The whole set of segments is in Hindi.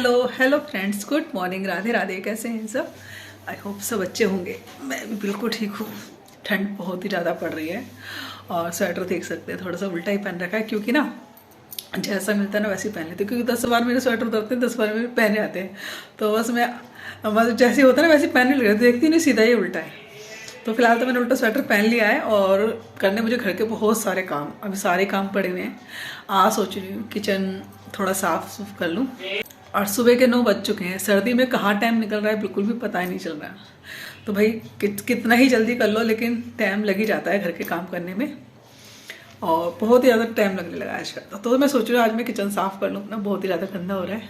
Hello hello friends, good morning, Radhe Radhe. कैसे हैं सब? आई होप सब अच्छे होंगे। मैं भी बिल्कुल ठीक हूँ। ठंड बहुत ही ज़्यादा पड़ रही है और स्वेटर देख सकते हैं थोड़ा सा उल्टा ही पहन रखा है, क्योंकि ना जैसा मिलता है ना वैसे ही पहन लेते हैं, क्योंकि 10 बार मेरे स्वेटर उतरते हैं, 10 बार मेरे पहने आते हैं। तो बस मैं मतलब जैसे होता है ना वैसे पहनने लग रही, देखती नहीं सीधा ही उल्टा है। तो फिलहाल तो मैंने उल्टा स्वेटर पहन लिया है और करने मुझे घर के बहुत सारे काम, अभी सारे काम पड़े हुए हैं। आज सोच रही हूँ किचन थोड़ा साफ सुफ कर लूँ। और सुबह के 9 बज चुके हैं। सर्दी में कहाँ टाइम निकल रहा है बिल्कुल भी पता ही नहीं चल रहा। तो भाई कितना ही जल्दी कर लो लेकिन टाइम लग ही जाता है घर के काम करने में, और बहुत ही ज़्यादा टाइम लगने लगा है आजकल। तो मैं सोच रही हूँ आज मैं किचन साफ़ कर लूँ अपना, बहुत ही ज़्यादा गंदा हो रहा है।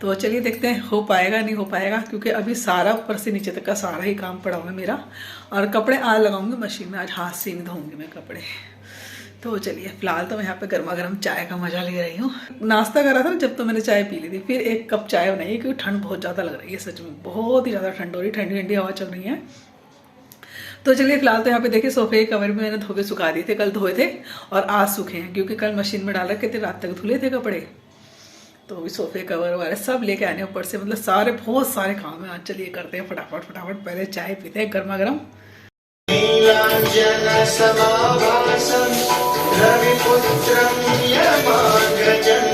तो चलिए देखते हैं हो पाएगा नहीं हो पाएगा, क्योंकि अभी सारा ऊपर से नीचे तक का सारा ही काम पड़ा हुआ है मेरा। और कपड़े आज लगाऊंगी मशीन में, आज हाथ से नहीं धोऊंगी मैं कपड़े। तो चलिए फिलहाल तो मैं यहाँ पे गर्मा गर्म चाय का मजा ले रही हूँ। नाश्ता करा था ना जब, तो मैंने चाय पी ली थी, फिर एक कप चाय बनाई क्योंकि ठंड बहुत ज़्यादा लग रही है, सच में बहुत ही ज़्यादा ठंड हो रही है, ठंडी ठंडी हवा चल रही है। तो चलिए फिलहाल तो यहाँ पे देखिए सोफे के कवर भी मैंने धो के सुखा दिए थे, कल धोए थे और आज सूखे हैं, क्योंकि कल मशीन में डाल रखे थे, रात तक धुले थे कपड़े। तो अभी सोफे कवर वगैरह सब लेके आने ऊपर से, मतलब सारे बहुत सारे काम है आज। चलिए करते हैं फटाफट फटाफट, पहले चाय पीते हैं गर्मा गर्म। नीलाञ्जनसमाभासं रविपुत्रं यमाग्रजं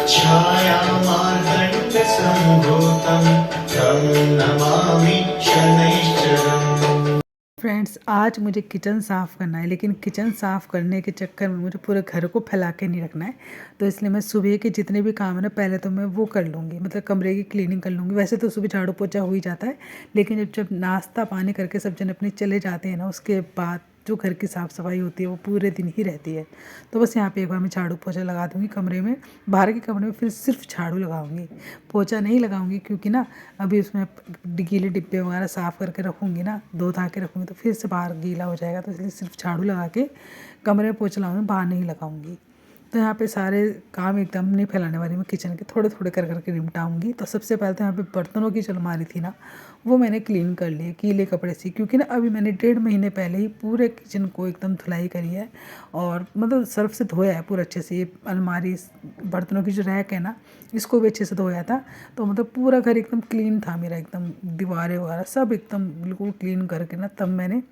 छायामार्दण्डसम्भूतं तं नमामि शनैश्चरम्। फ्रेंड्स, आज मुझे किचन साफ़ करना है, लेकिन किचन साफ़ करने के चक्कर में मुझे पूरे घर को फैला के नहीं रखना है। तो इसलिए मैं सुबह के जितने भी काम है ना, पहले तो मैं वो कर लूँगी, मतलब कमरे की क्लीनिंग कर लूँगी। वैसे तो सुबह झाड़ू पोछा हो ही जाता है, लेकिन जब जब नाश्ता पानी करके सब जन अपने चले जाते हैं ना, उसके बाद जो घर की साफ़ सफाई होती है वो पूरे दिन ही रहती है। तो बस यहाँ पे एक बार मैं झाड़ू पोछा लगा दूँगी कमरे में, बाहर के कमरे में फिर सिर्फ झाड़ू लगाऊंगी, पोछा नहीं लगाऊंगी, क्योंकि ना अभी उसमें गीले डिब्बे वगैरह साफ़ करके रखूँगी ना, धो धा के रखूँगी तो फिर से बाहर गीला हो जाएगा। तो इसलिए सिर्फ झाड़ू लगा के कमरे में पोछा लगाऊंगी, बाहर नहीं लगाऊंगी। तो यहाँ पे सारे काम एकदम नहीं फैलाने वाली मैं, किचन के थोड़े थोड़े कर करके निपटाऊंगी। तो सबसे पहले तो यहाँ पे बर्तनों की जो अलमारी थी ना, वो मैंने क्लीन कर ली है गीले कपड़े से, क्योंकि ना अभी मैंने 1.5 महीने पहले ही पूरे किचन को एकदम धुलाई करी है, और मतलब सर्फ से धोया है पूरा अच्छे से। ये अलमारी बर्तनों की जो रैक है ना, इसको भी अच्छे से धोया था। तो मतलब पूरा घर एकदम क्लीन था मेरा, एकदम दीवारें वगैरह सब एकदम बिल्कुल क्लीन करके ना तब मैंने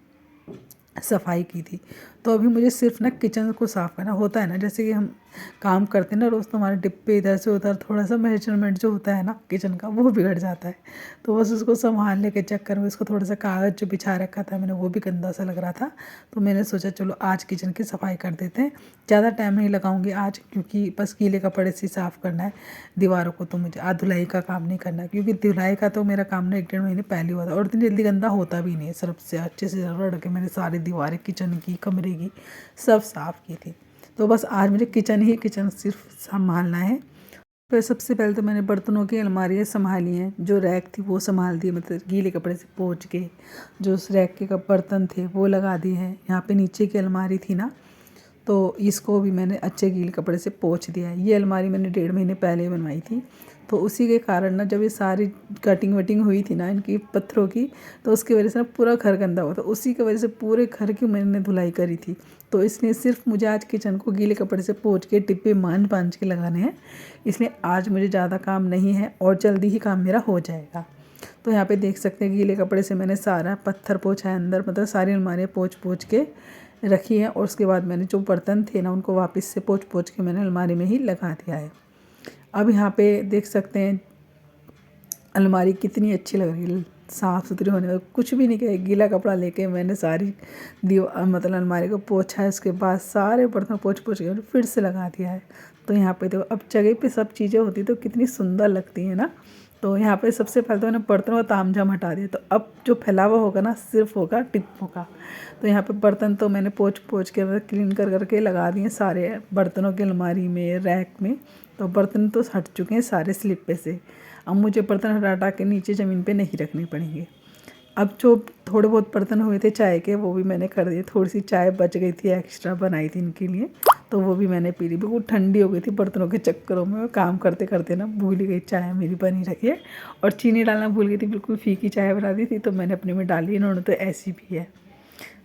सफाई की थी। तो अभी मुझे सिर्फ ना किचन को साफ़ करना होता है ना, जैसे कि हम काम करते हैं ना रोज़, तो हमारे डिब्बे इधर से उधर थोड़ा सा मेजरमेंट जो होता है ना किचन का, वो बिगड़ जाता है। तो बस उसको संभालने के चक्कर में उसको थोड़ा सा कागज़ जो बिछा रखा था मैंने, वो भी गंदा सा लग रहा था। तो मैंने सोचा चलो आज किचन की सफाई कर देते हैं। ज़्यादा टाइम नहीं लगाऊंगी आज, क्योंकि बस गीले कपड़े से साफ़ करना है दीवारों को। तो मुझे आज धुलाई का काम नहीं करना, क्योंकि धुलाई का तो मेरा काम ना 1-1.5 महीने पहले हुआ था, और इतनी जल्दी गंदा होता भी नहीं है। सर्फ से अच्छे से रगड़ के मैंने सारी दीवारें किचन की कमरे की सब साफ़ की थी। तो बस आज मुझे किचन सिर्फ संभालना है। तो सबसे पहले तो मैंने बर्तनों की अलमारियाँ संभाली हैं, जो रैक थी वो संभाल दी, मतलब गीले कपड़े से पोंछ के जो उस रैक के बर्तन थे वो लगा दिए हैं। यहाँ पे नीचे की अलमारी थी ना, तो इसको भी मैंने अच्छे गीले कपड़े से पोंछ दिया है। ये अलमारी मैंने 1.5 महीने पहले बनवाई थी, तो उसी के कारण ना जब ये सारी कटिंग वटिंग हुई थी ना इनकी पत्थरों की, तो उसकी वजह से ना पूरा घर गंदा हुआ था। उसी की वजह से पूरे घर की मैंने धुलाई करी थी। तो इसलिए सिर्फ मुझे आज किचन को गीले कपड़े से पोंछ के डिब्बे मांझ के लगाने हैं, इसलिए आज मुझे ज़्यादा काम नहीं है और जल्दी ही काम मेरा हो जाएगा। तो यहाँ पे देख सकते हैं गीले कपड़े से मैंने सारा पत्थर पोंछा है अंदर, मतलब सारी अलमारियाँ पोंछ के रखी है। और उसके बाद मैंने जो बर्तन थे ना उनको वापस से पोंछ के मैंने अलमारी में ही लगा दिया है। अब यहाँ पे देख सकते हैं अलमारी कितनी अच्छी लग रही है, साफ़ सुथरी होने में कुछ भी नहीं किया। गीला कपड़ा लेके मैंने सारी मतलब अलमारी को पोंछा है, उसके बाद सारे बर्तन पोंछ के फिर से लगा दिया है। तो यहाँ पे तो अब जगह पे सब चीज़ें होती तो कितनी सुंदर लगती है ना। तो यहाँ पे सबसे पहले तो मैंने बर्तनों का तामझाम हटा दिया। तो अब जो फैलावा होगा ना सिर्फ होगा डिब्बों का। तो यहाँ पे बर्तन तो मैंने पोंछ के क्लीन करके लगा दिए सारे बर्तनों की अलमारी में, रैक में। तो बर्तन तो हट चुके हैं सारे स्लिप पे से। अब मुझे बर्तन हटा के नीचे ज़मीन पे नहीं रखने पड़ेंगे। अब जो थोड़े बहुत बर्तन हुए थे चाय के, वो भी मैंने कर दिए। थोड़ी सी चाय बच गई थी, एक्स्ट्रा बनाई थी इनके लिए, तो वो भी मैंने पी ली। बिल्कुल ठंडी हो गई थी बर्तनों के चक्करों में, काम करते करते ना भूल ही गई चाय मेरी बनी रखी है। और चीनी डालना भूल गई थी, बिल्कुल फीकी चाय बना दी थी, तो मैंने अपने में डाली, इन्होंने तो ऐसी भी है।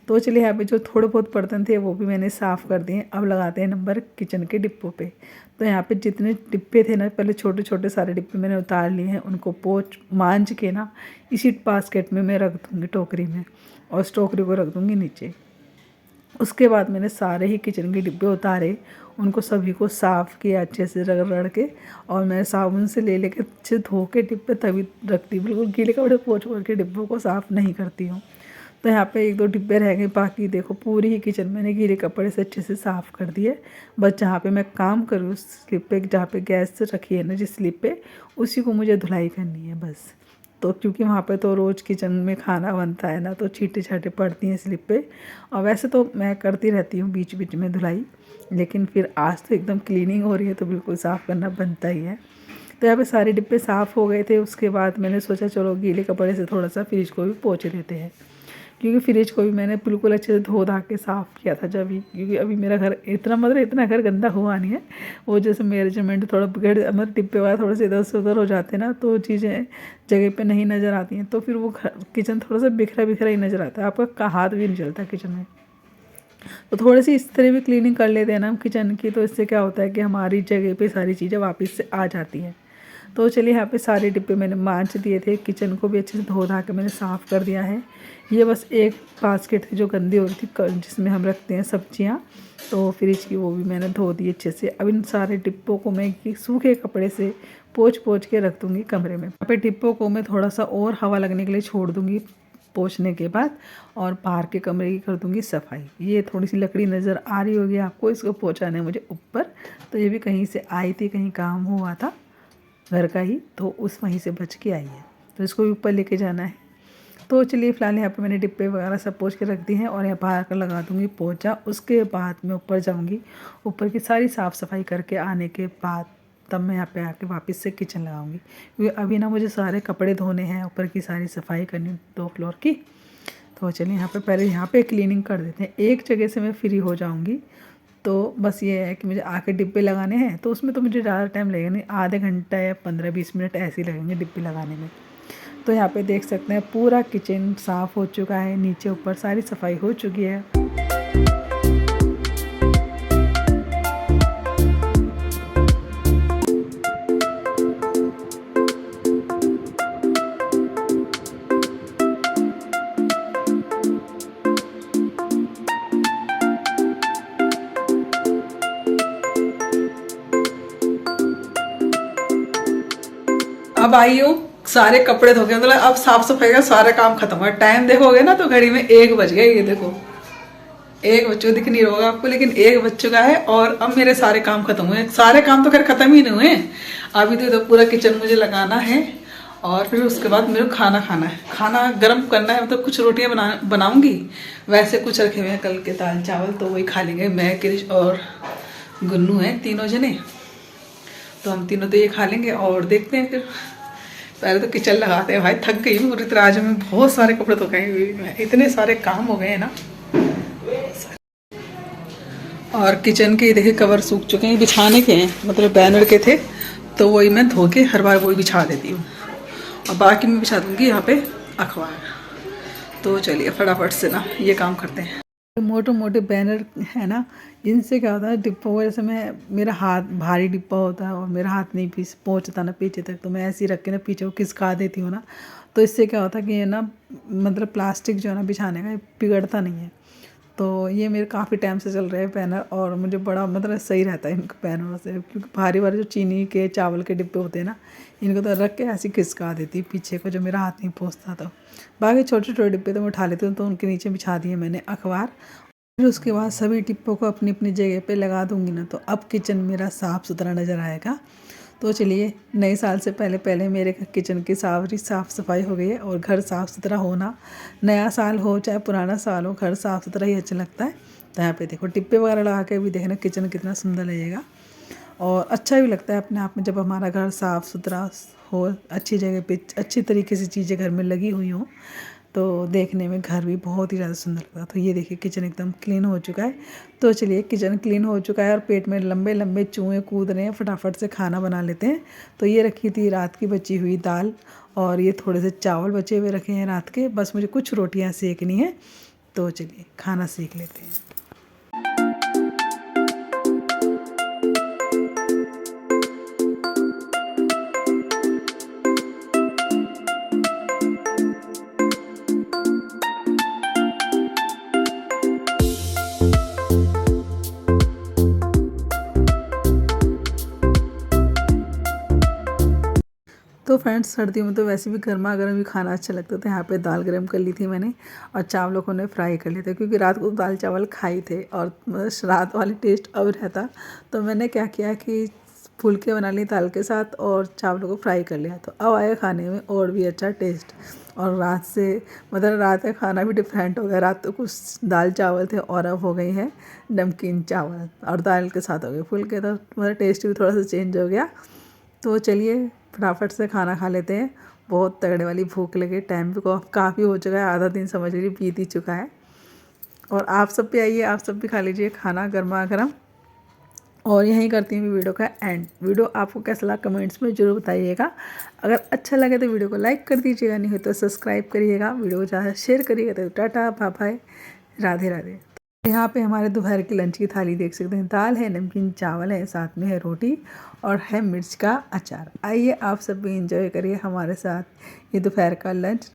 तो चलिए यहाँ पे जो थोड़े बहुत बर्तन थे वो भी मैंने साफ़ कर दिए। अब लगाते हैं नंबर किचन के डिब्बों पे। तो यहाँ पे जितने डिब्बे थे ना, पहले छोटे छोटे सारे डिब्बे मैंने उतार लिए हैं। उनको पोंछ मांज के ना इसी बास्केट में मैं रख दूँगी, टोकरी में, और उस टोकरी को रख दूँगी नीचे। उसके बाद मैंने सारे ही किचन के डिब्बे उतारे, उनको सभी को साफ़ किया अच्छे से रगड़ रगड़ के, और मैं साबुन से ले लेके अच्छे धो के डिब्बे तभी रखती हूँ। बिल्कुल गीले कपड़े पोंछ पोंछ के डिब्बों को साफ़ नहीं करती हूँ। तो यहाँ पे 1-2 डिब्बे रह गए, बाकी देखो पूरी ही किचन मैंने गीले कपड़े से अच्छे से साफ़ कर दिए। बस जहाँ पे मैं काम करूँ उस स्लिप पे, जहाँ पे गैस रखी है ना जिस स्लिप पे, उसी को मुझे धुलाई करनी है बस। तो क्योंकि वहाँ पे तो रोज़ किचन में खाना बनता है ना, तो छींटे छाटे पड़ती हैं स्लिप पे। और वैसे तो मैं करती रहती हूँ बीच बीच में धुलाई, लेकिन फिर आज तो एकदम क्लीनिंग हो रही है तो बिल्कुल साफ़ करना बनता ही है। तो यहाँ पे सारे डिब्बे साफ़ हो गए थे। उसके बाद मैंने सोचा चलो गीले कपड़े से थोड़ा सा फ्रिज को भी पोंछ देते हैं, क्योंकि फ्रिज को भी मैंने बिल्कुल अच्छे से धो धा के साफ़ किया था जब भी, क्योंकि अभी मेरा घर इतना घर गंदा हुआ नहीं है। वो जैसे मेजरमेंट थोड़ा बिगड़, मतलब डिब्बे वाला थोड़े से इधर से उधर हो जाते हैं ना, तो चीज़ें जगह पे नहीं नज़र आती हैं, तो फिर वो किचन थोड़ा सा बिखरा बिखरा ही नज़र आता है, आपका हाथ भी नहीं चलता किचन में। तो थोड़ी सी इस तरह भी क्लीनिंग कर लेते हैं ना हम किचन की, तो इससे क्या होता है कि हमारी जगह पे सारी चीज़ें वापस से आ जाती हैं। तो चलिए यहाँ पे सारे डिब्बे मैंने मांज दिए थे, किचन को भी अच्छे से धो धा के मैंने साफ़ कर दिया है। ये बस एक बास्केट थी जो गंदी हो रही थी, जिसमें हम रखते हैं सब्जियाँ, तो फ्रिज की वो भी मैंने धो दी अच्छे से। अब इन सारे डिब्बों को मैं सूखे कपड़े से पोंछ पोंछ के रख दूँगी कमरे में। यहाँ पे डिब्बों को मैं थोड़ा सा और हवा लगने के लिए छोड़ दूँगी पोंछने के बाद, और बाहर के कमरे की कर दूँगी सफाई। ये थोड़ी सी लकड़ी नज़र आ रही होगी आपको, इसको पहुँचाना है मुझे ऊपर। तो ये भी कहीं से आई थी, कहीं काम हुआ था घर का ही, तो उस वहीं से बच के आई है, तो इसको भी ऊपर लेके जाना है। तो चलिए फ़िलहाल यहाँ पे मैंने डिब्बे वगैरह सब पोंछ के रख दी हैं, और यहाँ बाहर का लगा दूँगी पोंछा। उसके बाद मैं ऊपर जाऊँगी, ऊपर की सारी साफ़ सफाई करके आने के बाद तब मैं यहाँ पे आके वापस से किचन लगाऊंगी, क्योंकि अभी ना मुझे सारे कपड़े धोने हैं, ऊपर की सारी सफाई करनी 2 फ्लोर की। तो चलिए यहाँ पे पहले यहाँ पे क्लीनिंग कर देते हैं, एक जगह से मैं फ्री हो जाऊँगी। तो बस ये है कि मुझे आके डिब्बे लगाने हैं, तो उसमें तो मुझे ज़्यादा टाइम लगेगा नहीं, आधे घंटा या 15-20 मिनट ऐसे ही लगेंगे डिब्बे लगाने में। तो यहाँ पे देख सकते हैं पूरा किचन साफ़ हो चुका है, नीचे ऊपर सारी सफाई हो चुकी है। अब आई हूँ, सारे कपड़े धो के, मतलब अब साफ सफाई का सारा काम खत्म हुआ। टाइम देखोगे ना तो घड़ी में 1 बज गया, ये देखो 1 बच्चों दिख नहीं होगा आपको, लेकिन 1 बज चुका है। और अब मेरे सारे काम खत्म हुए। सारे काम तो खैर खत्म ही नहीं हुए, अभी तो पूरा किचन मुझे लगाना है, और फिर उसके बाद मेरे को खाना खाना है, खाना गर्म करना है। मतलब कुछ रोटियाँ बनाऊंगी, वैसे कुछ रखे हुए हैं कल के दाल चावल, तो वही खा लेंगे। मैं, क्रिश और गुन्नू हैं, तीनों जने, तो हम तीनों तो ये खा लेंगे। और देखते हैं फिर, पहले तो किचन लगाते हैं। भाई थक गई पूरी तरह, आज में बहुत सारे कपड़े धो गए, इतने सारे काम हो गए हैं ना। और किचन के देखिए कवर सूख चुके हैं, बिछाने के हैं, मतलब बैनर के थे, तो वही मैं धो के हर बार वही बिछा देती हूँ, और बाकी मैं बिछा दूँगी यहाँ पे अखबार। तो चलिए फटाफट से ना ये काम करते हैं। मोटे मोटे बैनर है ना, इनसे क्या होता है, डिब्बा वजह से मेरा हाथ भारी डिब्बा होता है और मेरा हाथ नहीं पहुँचता ना पीछे तक, तो मैं ऐसे ही रख के ना पीछे को खिसका देती हूँ ना, तो इससे क्या होता है कि ये ना मतलब प्लास्टिक जो है ना बिछाने का बिगड़ता नहीं है। तो ये मेरे काफ़ी टाइम से चल रहे हैं बैनर, और मुझे बड़ा मतलब सही रहता है इनके बैनरों से, क्योंकि भारी भारी जो चीनी के चावल के डिब्बे होते हैं ना, इनको तो रख के ऐसे खिसका देती पीछे को, जो मेरा हाथ नहीं पहुँचता। तो बाकी छोटे छोटे डिब्बे तो मैं उठा लेती हूँ, तो उनके नीचे बिछा दिए मैंने अखबार। फिर उसके बाद सभी डिब्बों को अपनी अपनी जगह पे लगा दूँगी ना, तो अब किचन मेरा साफ़ सुथरा नज़र आएगा। तो चलिए, नए साल से पहले पहले मेरे किचन की साफ़ सफाई हो गई है, और घर साफ़ सुथरा होना, नया साल हो चाहे पुराना साल हो, घर साफ़ सुथरा ही अच्छा लगता है। तो यहाँ पे देखो डिब्बे वगैरह लगा के भी देखना किचन कितना सुंदर लगेगा, और अच्छा भी लगता है अपने आप में जब हमारा घर साफ़ सुथरा हो, अच्छी जगह पे अच्छी तरीके से चीज़ें घर में लगी हुई हों, तो देखने में घर भी बहुत ही ज़्यादा सुंदर लगता है। तो ये देखिए किचन एकदम क्लीन हो चुका है। तो चलिए किचन क्लीन हो चुका है, और पेट में लंबे लंबे चूहे कूद रहे हैं, फटाफट से खाना बना लेते हैं। तो ये रखी थी रात की बची हुई दाल, और ये थोड़े से चावल बचे हुए रखे हैं रात के, बस मुझे कुछ रोटियां सेकनी है। तो चलिए खाना सीख लेते हैं। तो फ्रेंड्स सर्दियों में तो वैसे भी गर्मा गर्म ही खाना अच्छा लगता था। यहाँ पे दाल गरम कर ली थी मैंने और चावलों को ने फ्राई कर लिए थे, क्योंकि रात को दाल चावल खाई थे और बस रात वाली टेस्ट अब रहता। तो मैंने क्या किया कि फुलके बना लिए दाल के साथ और चावलों को फ्राई कर लिया, तो अब आया खाने में और भी अच्छा टेस्ट। और रात से मतलब रात का खाना भी डिफरेंट हो गया। रात तो कुछ दाल चावल थे और अब हो गई है नमकीन चावल और दाल के साथ हो गए फुलके, तो मतलब टेस्ट भी थोड़ा सा चेंज हो गया। तो चलिए फटाफट से खाना खा लेते हैं, बहुत तगड़े वाली भूख लगे। टाइम भी काफ़ी हो चुका है, आधा दिन समझ लीजिए बीत ही चुका है। और आप सब भी आइए, आप सब भी खा लीजिए खाना गर्मा गर्म। और यहीं करती हूँ वीडियो का एंड। वीडियो आपको कैसा लगा कमेंट्स में ज़रूर बताइएगा। अगर अच्छा लगे तो वीडियो को लाइक कर दीजिएगा, नहीं हो तो सब्सक्राइब करिएगा, वीडियो को ज़्यादा शेयर करिएगा। तो tata bye bye, Radhe Radhe. यहाँ पे हमारे दोपहर की लंच की थाली देख सकते हैं, दाल है, नमकीन चावल है, साथ में है रोटी और है मिर्च का अचार। आइए आप सब भी इंजॉय करिए हमारे साथ ये दोपहर का लंच।